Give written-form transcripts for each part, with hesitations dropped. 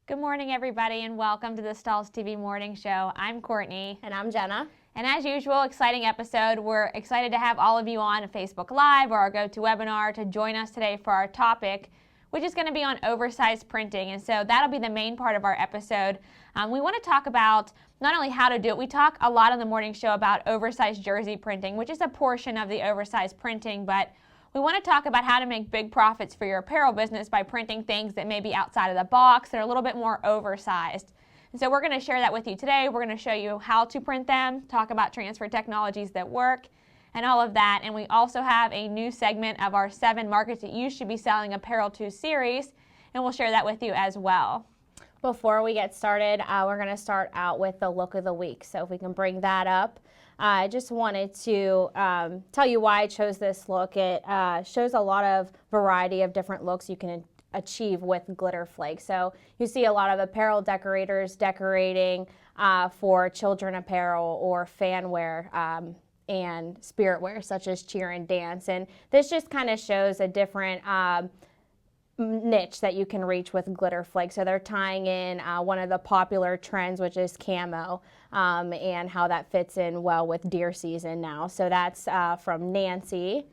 Good morning, everybody, and welcome to the Stahls TV Morning Show. I'm Courtney. And I'm Jenna. And as usual, exciting episode. We're excited to have all of you on Facebook Live or our GoToWebinar to join us today for our topic, which is going to be on oversized printing. And so that'll be the main part of our episode. We want to talk about not only how to do it, we talk a lot on the morning show about oversized jersey printing, which is a portion of the oversized printing, but we want to talk about how to make big profits for your apparel business by printing things that may be outside of the box that are a little bit more oversized. And so we're going to share that with you today. We're going to show you how to print them, talk about transfer technologies that work, and all of that. And we also have a new segment of our 7 markets that you should be selling apparel to series, and we'll share that with you as well. Before we get started, we're going to start out with the look of the week. So if we can bring that up. I just wanted to tell you why I chose this look. It shows a lot of variety of different looks you can achieve with glitter flakes. So you see a lot of apparel decorators decorating for children apparel or fan wear and spirit wear such as cheer and dance. And this just kind of shows a different niche that you can reach with glitter flakes. So they're tying in one of the popular trends, which is camo, and how that fits in well with deer season now. So that's from Nancy.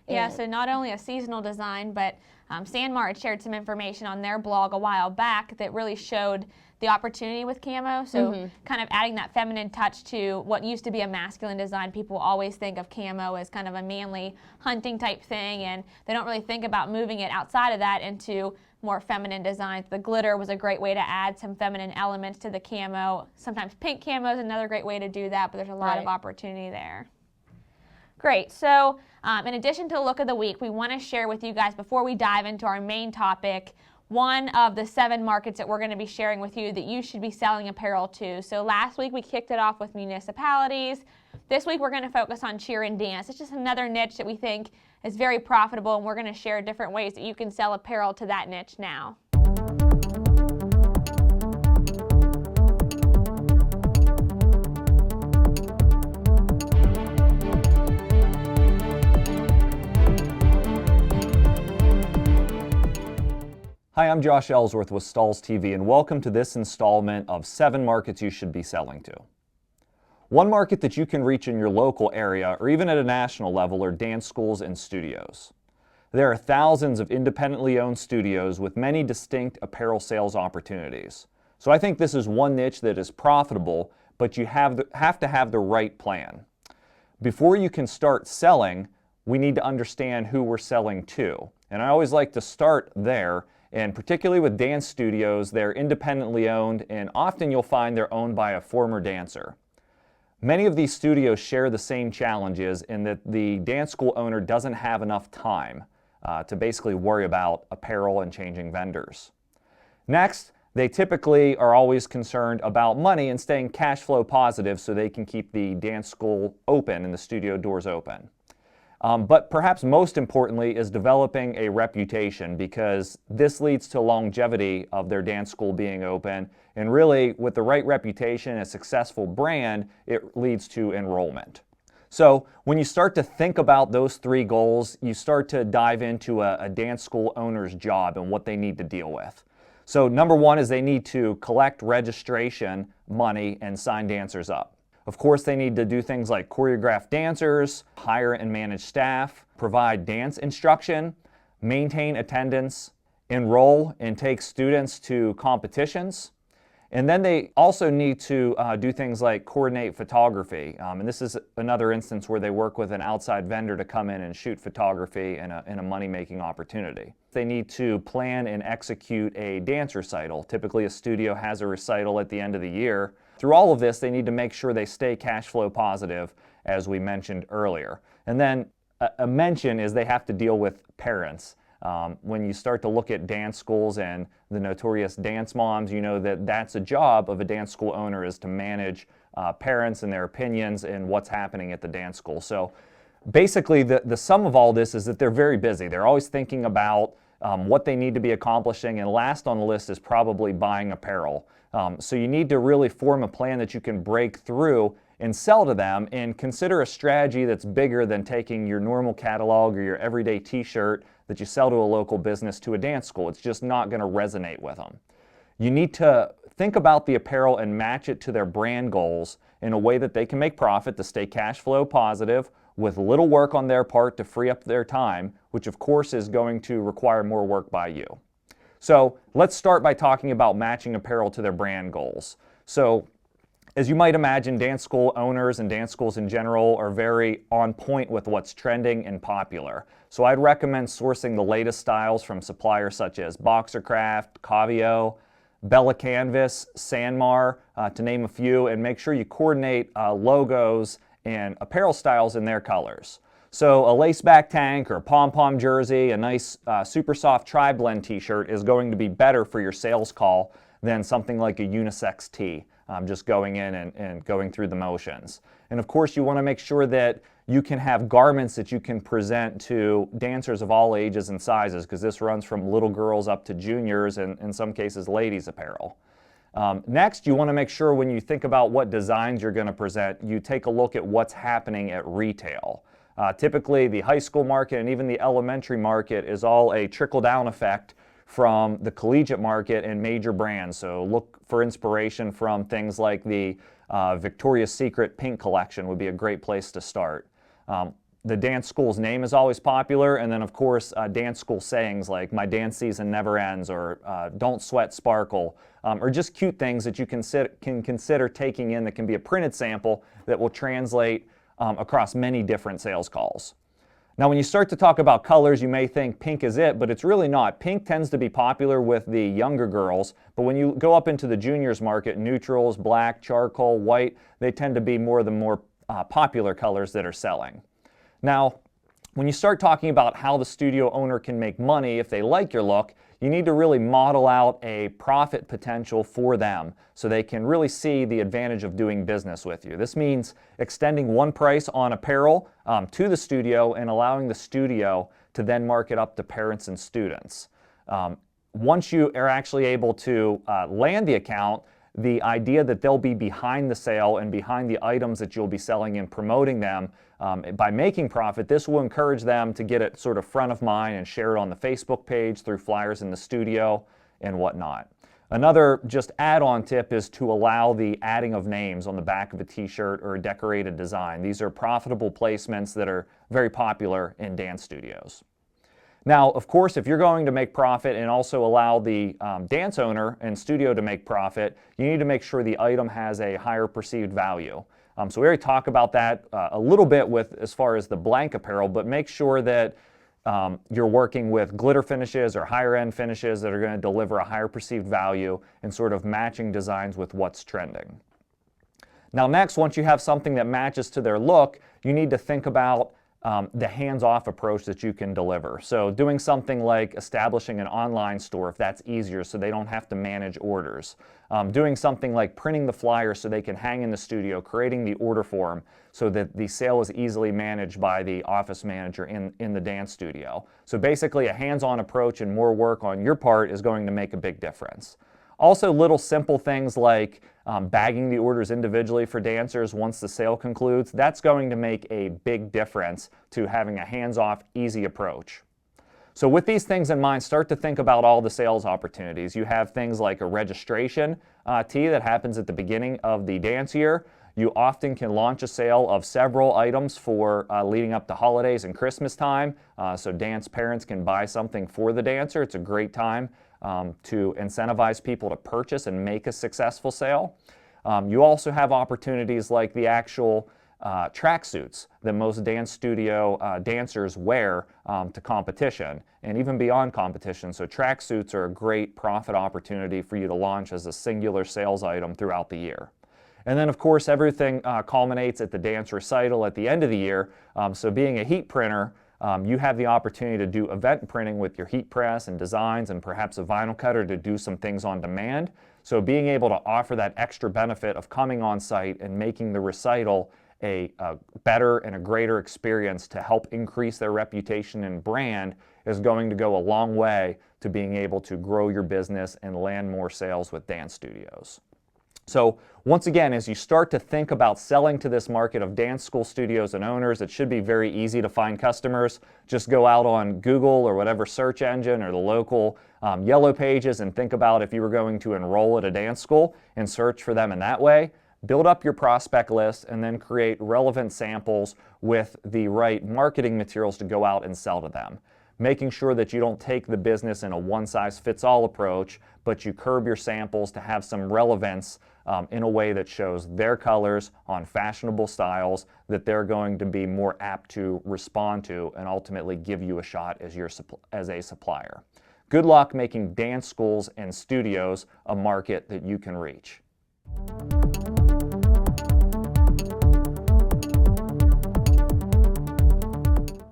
Yeah, so not only a seasonal design, but Sanmar had shared some information on their blog a while back that really showed the opportunity with camo. So kind of adding that feminine touch to what used to be a masculine design. People always think of camo as kind of a manly hunting type thing, and they don't really think about moving it outside of that into more feminine designs. The glitter was a great way to add some feminine elements to the camo. Sometimes pink camo is another great way to do that, but there's a lot of opportunity there. Great. So in addition to the look of the week, we want to share with you guys, before we dive into our main topic, one of the 7 markets that we're going to be sharing with you that you should be selling apparel to. So last week we kicked it off with municipalities. This week we're going to focus on cheer and dance. It's just another niche that we think is very profitable, and we're going to share different ways that you can sell apparel to that niche now. Hi, I'm Josh Ellsworth with Stahls TV, and welcome to this installment of 7 markets you should be selling to. One market that you can reach in your local area or even at a national level are dance schools and studios. There are thousands of independently owned studios with many distinct apparel sales opportunities. So I think this is one niche that is profitable, but you have to have the right plan. Before you can start selling, we need to understand who we're selling to. And I always like to start there. And particularly with dance studios, they're independently owned, and often you'll find they're owned by a former dancer. Many of these studios share the same challenges in that the dance school owner doesn't have enough time to basically worry about apparel and changing vendors. Next, they typically are always concerned about money and staying cash flow positive so they can keep the dance school open and the studio doors open. But perhaps most importantly is developing a reputation, because this leads to longevity of their dance school being open, and really with the right reputation and a successful brand, it leads to enrollment. So when you start to think about those 3 goals, you start to dive into a dance school owner's job and what they need to deal with. So number 1 is they need to collect registration money and sign dancers up. Of course, they need to do things like choreograph dancers, hire and manage staff, provide dance instruction, maintain attendance, enroll and take students to competitions. And then they also need to do things like coordinate photography. And this is another instance where they work with an outside vendor to come in and shoot photography in a money-making opportunity. They need to plan and execute a dance recital. Typically, a studio has a recital at the end of the year. Through all of this, they need to make sure they stay cash flow positive, as we mentioned earlier. And then a mention is they have to deal with parents. When you start to look at dance schools and the notorious dance moms, you know that that's a job of a dance school owner, is to manage parents and their opinions and what's happening at the dance school. So basically the sum of all this is that they're very busy. They're always thinking about what they need to be accomplishing, and last on the list is probably buying apparel. So you need to really form a plan that you can break through and sell to them, and consider a strategy that's bigger than taking your normal catalog or your everyday t-shirt that you sell to a local business to a dance school. It's just not going to resonate with them. You need to think about the apparel and match it to their brand goals in a way that they can make profit to stay cash flow positive with little work on their part to free up their time, which of course is going to require more work by you. So let's start by talking about matching apparel to their brand goals. So as you might imagine, dance school owners and dance schools in general are very on point with what's trending and popular. So I'd recommend sourcing the latest styles from suppliers such as Boxercraft, Cavio, Bella Canvas, Sanmar, to name a few, and make sure you coordinate logos and apparel styles in their colors. So a lace back tank or a pom-pom jersey, a nice super soft tri-blend t-shirt is going to be better for your sales call than something like a unisex tee, just going in and going through the motions. And of course you want to make sure that you can have garments that you can present to dancers of all ages and sizes, because this runs from little girls up to juniors and in some cases ladies apparel. Next, you want to make sure when you think about what designs you're going to present, you take a look at what's happening at retail. Typically the high school market and even the elementary market is all a trickle-down effect from the collegiate market and major brands. So look for inspiration from things like the Victoria's Secret pink collection would be a great place to start. The dance school's name is always popular, and then of course dance school sayings like "my dance season never ends" or "don't sweat, sparkle," or just cute things that you can consider taking in that can be a printed sample that will translate across many different sales calls. Now when you start to talk about colors, you may think pink is it, but it's really not. Pink tends to be popular with the younger girls, but when you go up into the juniors market, neutrals, black, charcoal, white, they tend to be the more popular colors that are selling. Now, when you start talking about how the studio owner can make money if they like your look, you need to really model out a profit potential for them so they can really see the advantage of doing business with you. This means extending one price on apparel to the studio and allowing the studio to then mark it up to parents and students. Once you are actually able to land the account, the idea that they'll be behind the sale and behind the items that you'll be selling and promoting them by making profit, this will encourage them to get it sort of front of mind and share it on the Facebook page through flyers in the studio and whatnot. Another just add-on tip is to allow the adding of names on the back of a t-shirt or a decorated design. These are profitable placements that are very popular in dance studios. Now, of course, if you're going to make profit and also allow the dance owner and studio to make profit, you need to make sure the item has a higher perceived value. So we already talked about that a little bit with as far as the blank apparel, but make sure that you're working with glitter finishes or higher end finishes that are going to deliver a higher perceived value and sort of matching designs with what's trending. Now next, once you have something that matches to their look, you need to think about the hands-off approach that you can deliver. So doing something like establishing an online store if that's easier so they don't have to manage orders. Doing something like printing the flyers so they can hang in the studio, creating the order form so that the sale is easily managed by the office manager in the dance studio. So basically a hands-on approach and more work on your part is going to make a big difference. Also little simple things like bagging the orders individually for dancers once the sale concludes, that's going to make a big difference to having a hands-off, easy approach. So with these things in mind, start to think about all the sales opportunities. You have things like a registration tee that happens at the beginning of the dance year. You often can launch a sale of several items for leading up to holidays and Christmas time, so dance parents can buy something for the dancer. It's a great time to incentivize people to purchase and make a successful sale. You also have opportunities like the actual tracksuits that most dance studio dancers wear to competition and even beyond competition. So tracksuits are a great profit opportunity for you to launch as a singular sales item throughout the year. And then of course everything culminates at the dance recital at the end of the year. So being a heat printer, you have the opportunity to do event printing with your heat press and designs and perhaps a vinyl cutter to do some things on demand. So being able to offer that extra benefit of coming on site and making the recital a better and a greater experience to help increase their reputation and brand is going to go a long way to being able to grow your business and land more sales with dance studios. So once again, as you start to think about selling to this market of dance school studios and owners, it should be very easy to find customers. Just go out on Google or whatever search engine or the local yellow pages and think about if you were going to enroll at a dance school and search for them in that way. Build up your prospect list and then create relevant samples with the right marketing materials to go out and sell to them. Making sure that you don't take the business in a one-size-fits-all approach, but you curb your samples to have some relevance in a way that shows their colors on fashionable styles that they're going to be more apt to respond to and ultimately give you a shot as a supplier. Good luck making dance schools and studios a market that you can reach.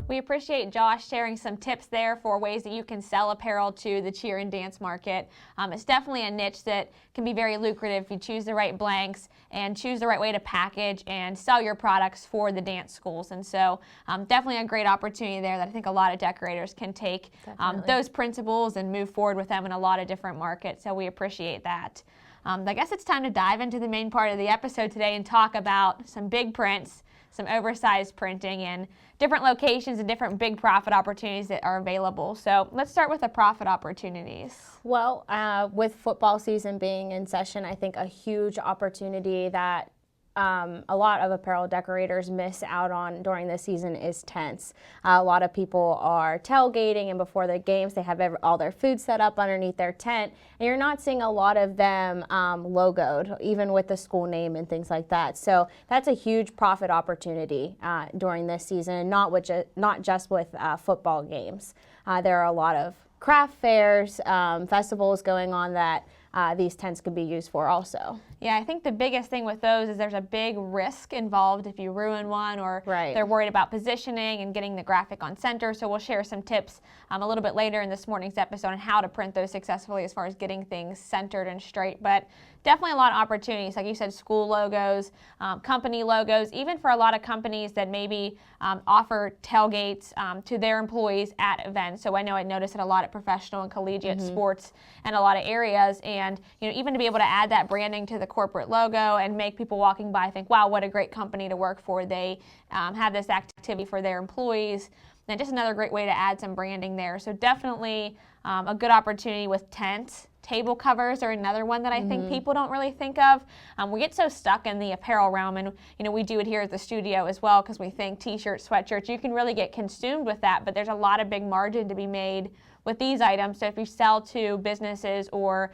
We appreciate Josh sharing some tips there for ways that you can sell apparel to the cheer and dance market. It's definitely a niche that can be very lucrative if you choose the right blanks and choose the right way to package and sell your products for the dance schools. And so definitely a great opportunity there that I think a lot of decorators can take those principles and move forward with them in a lot of different markets. So we appreciate that. I guess it's time to dive into the main part of the episode today and talk about some big prints, some oversized printing, and different locations and different big profit opportunities that are available. So let's start with the profit opportunities. Well, with football season being in session, I think a huge opportunity that a lot of apparel decorators miss out on during this season is tents. A lot of people are tailgating, and before the games they have all their food set up underneath their tent, and you're not seeing a lot of them logoed, even with the school name and things like that. So that's a huge profit opportunity during this season, not just with football games. There are a lot of craft fairs, festivals going on that these tents could be used for also. Yeah, I think the biggest thing with those is there's a big risk involved if you ruin one, or they're worried about positioning and getting the graphic on center. So we'll share some tips a little bit later in this morning's episode on how to print those successfully as far as getting things centered and straight. But definitely a lot of opportunities, like you said, school logos, company logos, even for a lot of companies that maybe offer tailgates to their employees at events. So I noticed it a lot at professional and collegiate sports and a lot of areas. And even to be able to add that branding to the corporate logo and make people walking by think, wow, what a great company to work for. They have this activity for their employees. And just another great way to add some branding there. So definitely a good opportunity with tents. Table covers are another one that I think people don't really think of. We get so stuck in the apparel realm, and we do it here at the studio as well because we think t-shirts, sweatshirts, you can really get consumed with that, but there's a lot of big margin to be made with these items. So if you sell to businesses or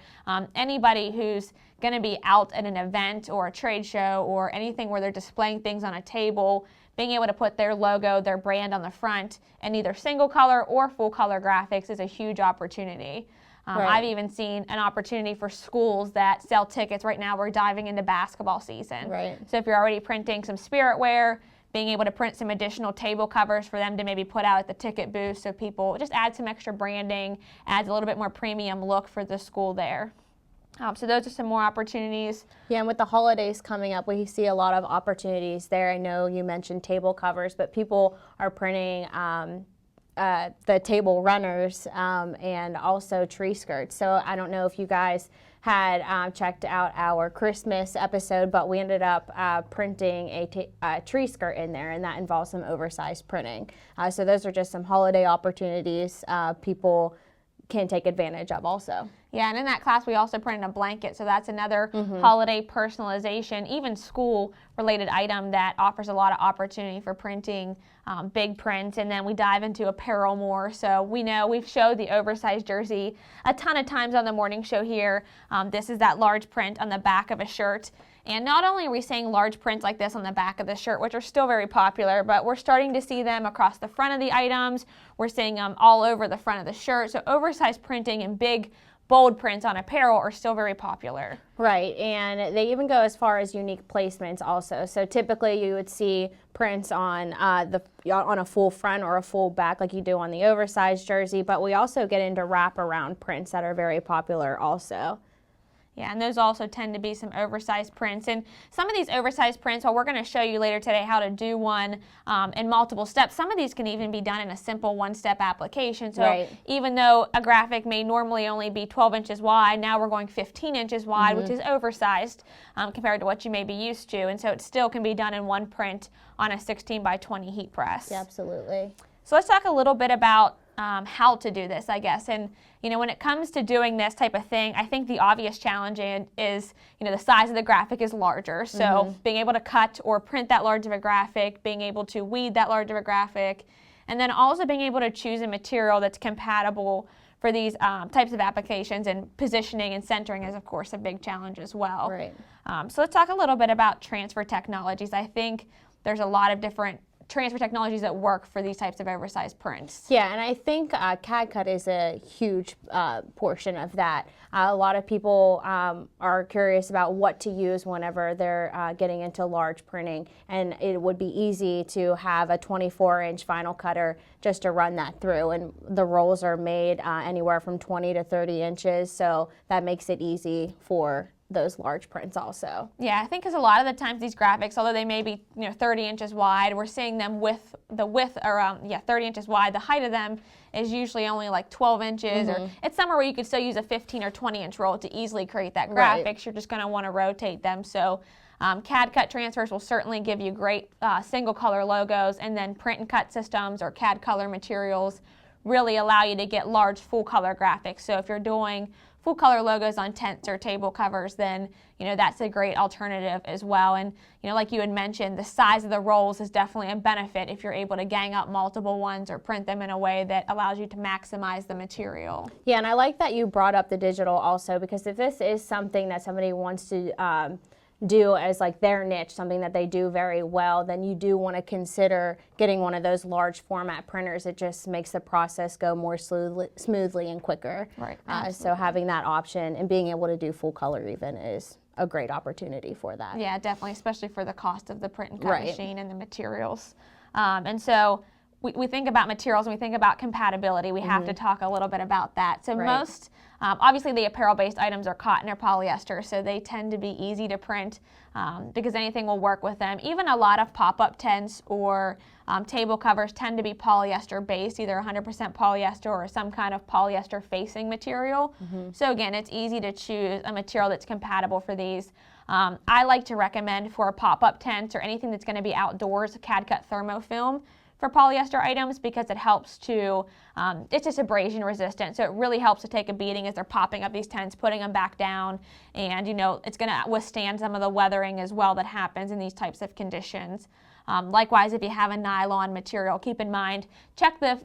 anybody who's going to be out at an event or a trade show or anything where they're displaying things on a table, being able to put their logo, their brand on the front in either single color or full color graphics is a huge opportunity. I've even seen an opportunity for schools that sell tickets. Right now we're diving into basketball season. So if you're already printing some spirit wear, being able to print some additional table covers for them to maybe put out at the ticket booth so people just add some extra branding, adds a little bit more premium look for the school there. So those are some more opportunities. Yeah, and with the holidays coming up, we see a lot of opportunities there. I know you mentioned table covers, but people are printing the table runners and also tree skirts. So I don't know if you guys had checked out our Christmas episode, but we ended up printing a tree skirt in there, and that involves some oversized printing. So those are just some holiday opportunities people can take advantage of also. Yeah, and in that class we also printed a blanket, so that's another holiday personalization, even school-related item that offers a lot of opportunity for printing big prints. And then we dive into apparel more. So we know we've showed the oversized jersey a ton of times on the morning show here. This is that large print on the back of a shirt. And not only are we seeing large prints like this on the back of the shirt, which are still very popular, but we're starting to see them across the front of the items. We're seeing them all over the front of the shirt. So oversized printing and big, bold prints on apparel are still very popular. Right, and they even go as far as unique placements also. So typically you would see prints on on a full front or a full back like you do on the oversized jersey, but we also get into wraparound prints that are very popular also. Yeah, and those also tend to be some oversized prints. And some of these oversized prints, well, we're going to show you later today how to do one in multiple steps. Some of these can even be done in a simple one-step application. So even though a graphic may normally only be 12 inches wide, now we're going 15 inches wide, which is oversized compared to what you may be used to. And so it still can be done in one print on a 16 by 20 heat press. Yeah, absolutely. So let's talk a little bit about how to do this, I guess. And, you know, when it comes to doing this type of thing, I think the obvious challenge is, you know, the size of the graphic is larger. So being able to cut or print that large of a graphic, being able to weed that large of a graphic, and then also being able to choose a material that's compatible for these types of applications, and positioning and centering is, of course, a big challenge as well. Right. So let's talk a little bit about transfer technologies. I think there's a lot of different transfer technologies that work for these types of oversized prints. Yeah, and I think CAD-CUT is a huge portion of that. A lot of people are curious about what to use whenever they're getting into large printing, and it would be easy to have a 24-inch vinyl cutter just to run that through, and the rolls are made anywhere from 20 to 30 inches, so that makes it easy for those large prints also. Yeah, I think because a lot of the times these graphics, although they may be 30 inches wide, we're seeing them with the width around 30 inches wide. The height of them is usually only like 12 inches, or it's somewhere where you could still use a 15 or 20 inch roll to easily create that graphics. You're just going to want to rotate them. So CAD-CUT transfers will certainly give you great single color logos, and then print and cut systems or CAD color materials really allow you to get large full color graphics. So if you're doing full color logos on tents or table covers, then that's a great alternative as well. And like you had mentioned, the size of the rolls is definitely a benefit if you're able to gang up multiple ones or print them in a way that allows you to maximize the material. Yeah, and I like that you brought up the digital also, because if this is something that somebody wants to do as like their niche, something that they do very well, then you do want to consider getting one of those large format printers. It just makes the process go more smoothly and quicker. Right. So having that option and being able to do full color even is a great opportunity for that. Yeah, definitely, especially for the cost of the print and cut machine and the materials. And so we think about materials and we think about compatibility. We have to talk a little bit about that. So most, obviously the apparel-based items are cotton or polyester, so they tend to be easy to print because anything will work with them. Even a lot of pop-up tents or table covers tend to be polyester-based, either 100% polyester or some kind of polyester facing material. So again, it's easy to choose a material that's compatible for these. I like to recommend for a pop-up tent or anything that's going to be outdoors, a CAD-CUT thermofilm for polyester items, because it helps to, it's just abrasion resistant, so it really helps to take a beating as they're popping up these tents, putting them back down, and it's going to withstand some of the weathering as well that happens in these types of conditions. Likewise, if you have a nylon material, keep in mind, check the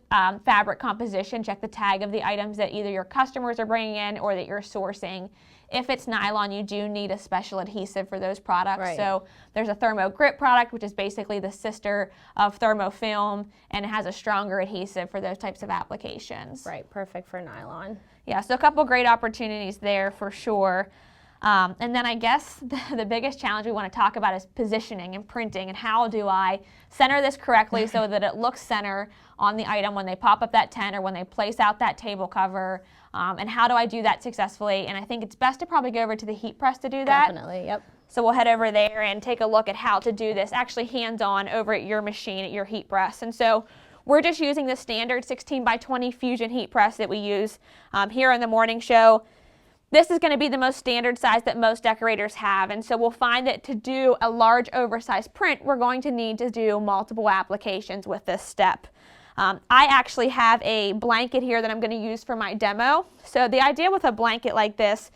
fabric composition, check the tag of the items that either your customers are bringing in or that you're sourcing. If it's nylon, you do need a special adhesive for those products. So there's a Thermo Grip product, which is basically the sister of thermofilm, and it has a stronger adhesive for those types of applications. Right, perfect for nylon. Yeah, so a couple great opportunities there for sure. And then I guess the biggest challenge we want to talk about is positioning and printing, and how do I center this correctly so that it looks center on the item when they pop up that tent or when they place out that table cover, and how do I do that successfully? And I think it's best to probably go over to the heat press to do that. Definitely, yep. So we'll head over there and take a look at how to do this actually hands-on over at your machine, at your heat press. And so we're just using the standard 16 by 20 Fusion heat press that we use here on the morning show. This is going to be the most standard size that most decorators have, and so we'll find that to do a large oversized print, we're going to need to do multiple applications with this step. I actually have a blanket here that I'm going to use for my demo. So the idea with a blanket like this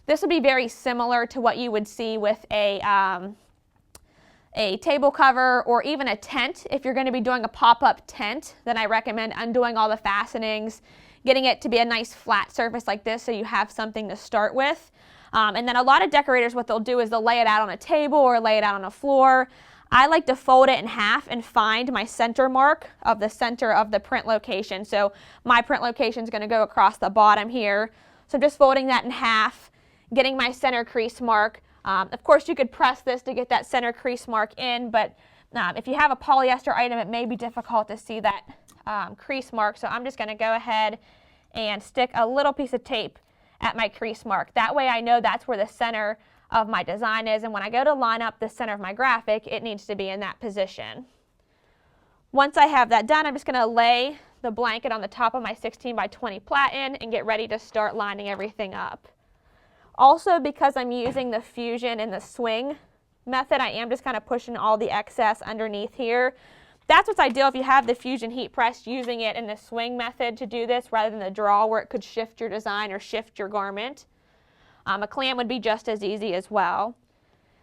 would be very similar to what you would see with a table cover or even a tent. If you're going to be doing a pop-up tent, then I recommend undoing all the fastenings, getting it to be a nice flat surface like this so you have something to start with. And then a lot of decorators, what they'll do is they'll lay it out on a table or lay it out on a floor. I like to fold it in half and find my center mark of the center of the print location. So my print location is going to go across the bottom here. So I'm just folding that in half, getting my center crease mark. Of course, you could press this to get that center crease mark in, but if you have a polyester item, it may be difficult to see that crease mark. So I'm just going to go ahead and stick a little piece of tape at my crease mark. That way I know that's where the center of my design is, and when I go to line up the center of my graphic, it needs to be in that position. Once I have that done, I'm just going to lay the blanket on the top of my 16 by 20 platen and get ready to start lining everything up. Also, because I'm using the fusion and the swing method, I am just kind of pushing all the excess underneath here. That's what's ideal if you have the fusion heat press, using it in the swing method to do this rather than the draw where it could shift your design or shift your garment. A clamp would be just as easy as well.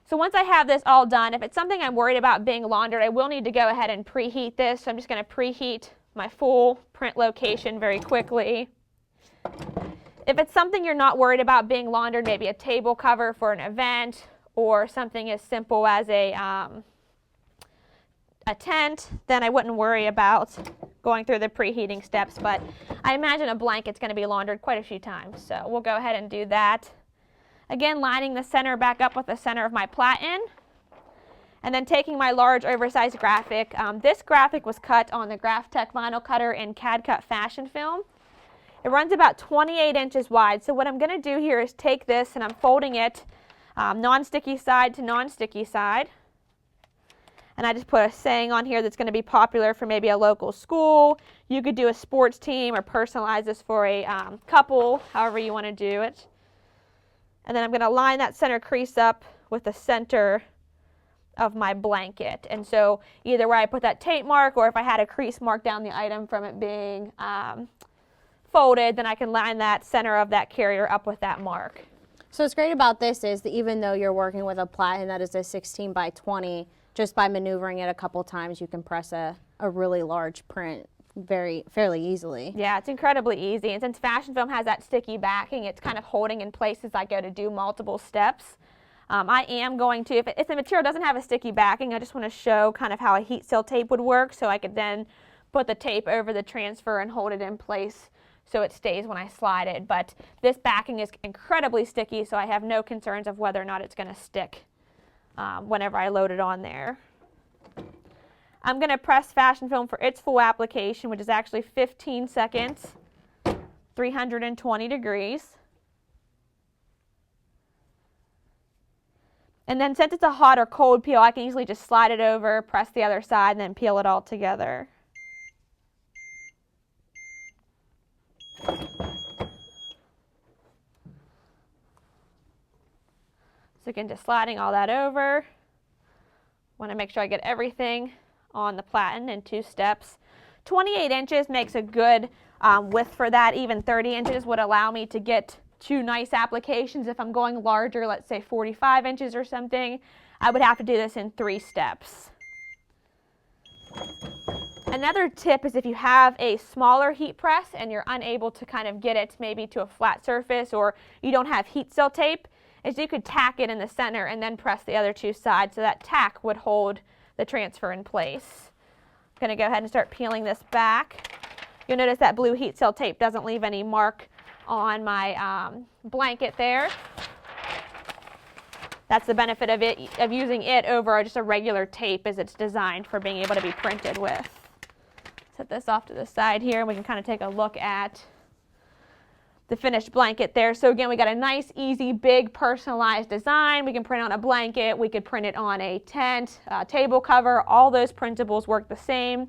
So once I have this all done, if it's something I'm worried about being laundered, I will need to go ahead and preheat this. So I'm just going to preheat my full print location very quickly. If it's something you're not worried about being laundered, maybe a table cover for an event or something as simple as a tent, then I wouldn't worry about going through the preheating steps, but I imagine a blanket's going to be laundered quite a few times, so we'll go ahead and do that. Again, lining the center back up with the center of my platen, and then taking my large oversized graphic. This graphic was cut on the Graphtec vinyl cutter in CAD-CUT fashion film. It runs about 28 inches wide, so what I'm going to do here is take this and I'm folding it non-sticky side to non-sticky side. And I just put a saying on here that's going to be popular for maybe a local school. You could do a sports team or personalize this for a couple, however you want to do it. And then I'm going to line that center crease up with the center of my blanket. And so either where I put that tape mark, or if I had a crease mark down the item from it being folded, then I can line that center of that carrier up with that mark. So what's great about this is that even though you're working with a platen that is a 16 by 20, just by maneuvering it a couple times, you can press a really large print fairly easily. Yeah, it's incredibly easy. And since fashion film has that sticky backing, it's kind of holding in place as I go to do multiple steps. I am going to, if the material doesn't have a sticky backing, I just want to show kind of how a heat seal tape would work, so I could then put the tape over the transfer and hold it in place so it stays when I slide it. But this backing is incredibly sticky, so I have no concerns of whether or not it's going to stick whenever I load it on there. I'm going to press fashion film for its full application, which is actually 15 seconds, 320 degrees. And then since it's a hot or cold peel, I can easily just slide it over, press the other side, and then peel it all together. So again, just sliding all that over. Want to make sure I get everything on the platen in 2 steps. 28 inches makes a good width for that. Even 30 inches would allow me to get 2 nice applications. If I'm going larger, let's say 45 inches or something, I would have to do this in 3 steps. Another tip is if you have a smaller heat press and you're unable to kind of get it maybe to a flat surface, or you don't have heat seal tape, is you could tack it in the center and then press the other 2 sides, so that tack would hold the transfer in place. I'm going to go ahead and start peeling this back. You'll notice that blue heat seal tape doesn't leave any mark on my blanket there. That's the benefit of using it over just a regular tape, as it's designed for being able to be printed with. Set this off to the side here, and we can kind of take a look at the finished blanket there. So again, we got a nice, easy, big, personalized design. We can print on a blanket, we could print it on a tent, table cover. All those printables work the same.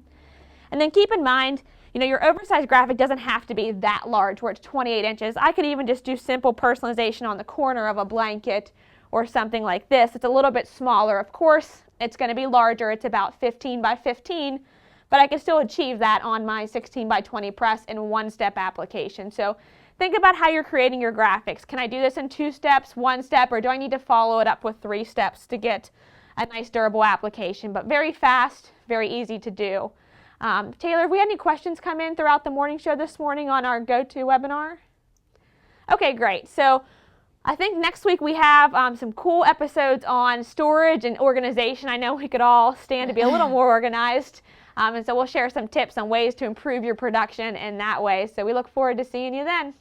And then keep in mind, you know, your oversized graphic doesn't have to be that large where it's 28 inches. I could even just do simple personalization on the corner of a blanket or something like this. It's a little bit smaller. Of course, it's going to be larger. It's about 15 by 15, but I can still achieve that on my 16 by 20 press in 1-step application. So think about how you're creating your graphics. Can I do this in 2 steps, 1 step, or do I need to follow it up with 3 steps to get a nice durable application? But very fast, very easy to do. Taylor, have we had any questions come in throughout the morning show this morning on our go-to webinar? Okay, great. So I think next week we have some cool episodes on storage and organization. I know we could all stand to be a little more organized. And so we'll share some tips on ways to improve your production in that way. So we look forward to seeing you then.